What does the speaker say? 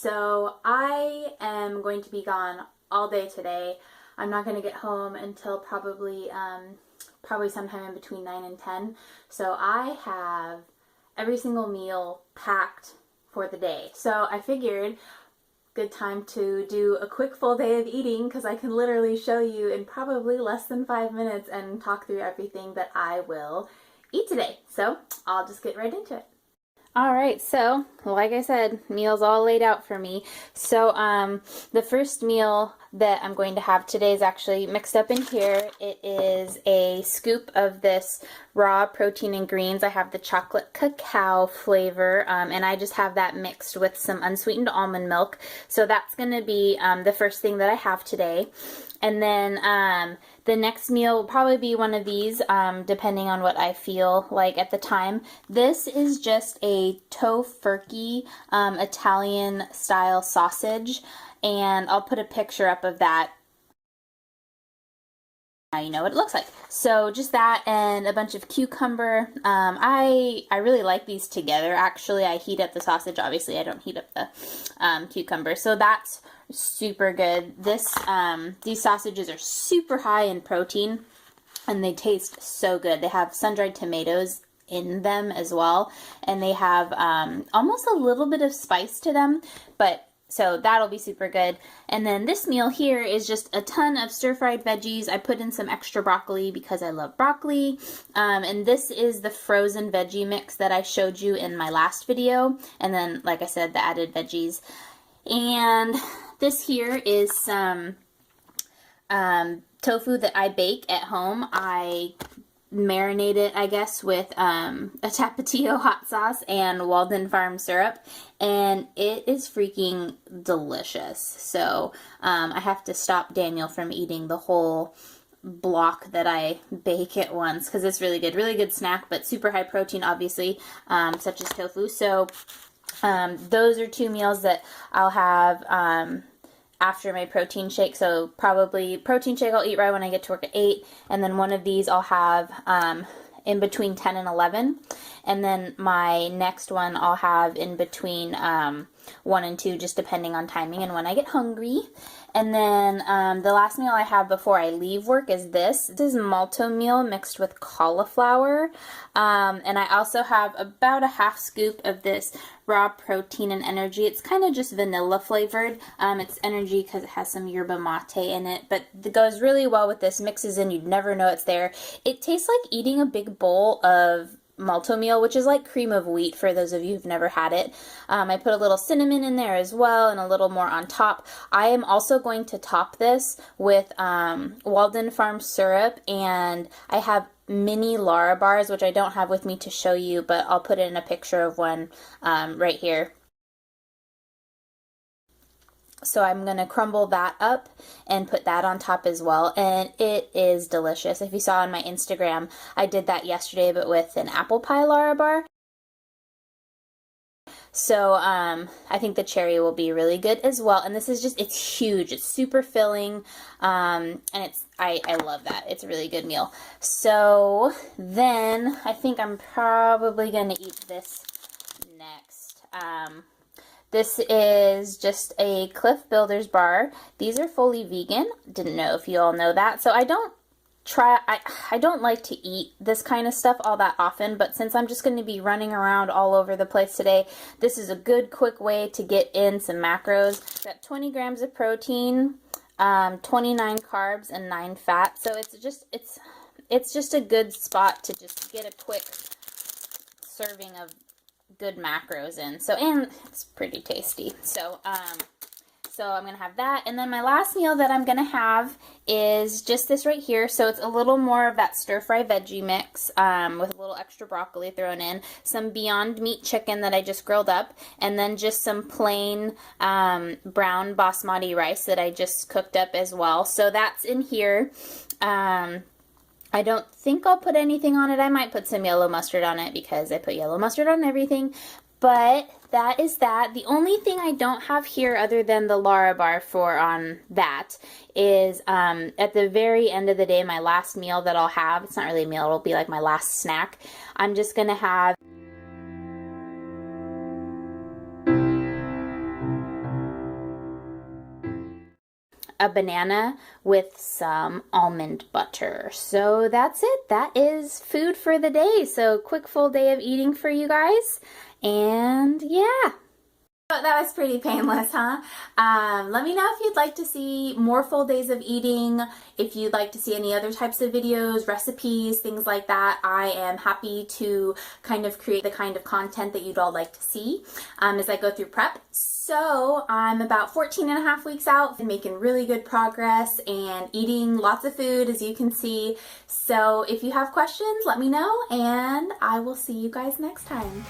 So I am going to be gone all day today. I'm not going to get home until probably sometime in between 9 and 10. So I have every single meal packed for the day. So I figured good time to do a quick full day of eating because I can literally show you in probably less than 5 minutes and talk through everything that I will eat today. So I'll just get right into it. Alright, so like I said, meals all laid out for me. So the first meal that I'm going to have today is actually mixed up in here. It is a scoop of this raw protein and greens. I have the chocolate cacao flavor, and I just have that mixed with some unsweetened almond milk. So that's going to be the first thing that I have today. And then the next meal will probably be one of these, depending on what I feel like at the time. This is just a tofurkey Italian style sausage, and I'll put a picture up of that. Now you know what it looks like. So just that and a bunch of cucumber. I really like these together. Actually, I heat up the sausage. Obviously, I don't heat up the cucumber. So that's super good. These sausages are super high in protein, and they taste so good. They have sun-dried tomatoes in them as well, and they have almost a little bit of spice to them, but so that'll be super good. And then this meal here is just a ton of stir-fried veggies. I put in some extra broccoli because I love broccoli. And this is the frozen veggie mix that I showed you in my last video. And then, like I said, the added veggies. And this here is some tofu that I bake at home. I marinate it, I guess, with a Tapatio hot sauce and Walden Farm syrup, and it is freaking delicious. So I have to stop Daniel from eating the whole block that I bake at once because it's really good snack, but super high protein, obviously, such as tofu. So those are two meals that I'll have after my protein shake. So probably protein shake I'll eat right when I get to work at 8, and then one of these I'll have in between 10 and 11, and then my next one I'll have in between 1 and 2, just depending on timing and when I get hungry. And then the last meal I have before I leave work is this. This is malto meal mixed with cauliflower. And I also have about a half scoop of this raw protein and energy. It's kind of just vanilla flavored. It's energy because it has some yerba mate in it, but it goes really well with this. Mixes in, you'd never know it's there. It tastes like eating a big bowl of malto meal, which is like cream of wheat for those of you who've never had it. I put a little cinnamon in there as well and a little more on top. I am also going to top this with Walden Farm syrup, and I have mini Lara bars, which I don't have with me to show you, but I'll put in a picture of one right here. So I'm going to crumble that up and put that on top as well, and it is delicious. If you saw on my Instagram, I did that yesterday, but with an apple pie Lara bar. So I think the cherry will be really good as well. And this is just, it's huge. It's super filling, and I love that. It's a really good meal. So then I think I'm probably going to eat this next. This is just a Cliff Builders bar. These are fully vegan. Didn't know if you all know that. So I don't like to eat this kind of stuff all that often, but since I'm just going to be running around all over the place today, this is a good quick way to get in some macros. Got 20 grams of protein, 29 carbs, and 9 fat. So it's just a good spot to just get a quick serving of good macros in. So, and it's pretty tasty. So I'm going to have that. And then my last meal that I'm going to have is just this right here. So it's a little more of that stir-fry veggie mix with a little extra broccoli thrown in, some Beyond Meat chicken that I just grilled up, and then just some plain brown basmati rice that I just cooked up as well. So that's in here. I don't think I'll put anything on it. I might put some yellow mustard on it because I put yellow mustard on everything. But that is that. The only thing I don't have here other than the Lara bar for on that is at the very end of the day, my last meal that I'll have, it's not really a meal, it'll be like my last snack. I'm just going to have a banana with some almond butter. So that's it. That is food for the day. So quick full day of eating for you guys. And yeah. So that was pretty painless, huh? Let me know if you'd like to see more full days of eating, if you'd like to see any other types of videos, recipes, things like that. I am happy to kind of create the kind of content that you'd all like to see as I go through prep. So I'm about 14 and a half weeks out and making really good progress and eating lots of food, as you can see. So if you have questions, let me know, and I will see you guys next time.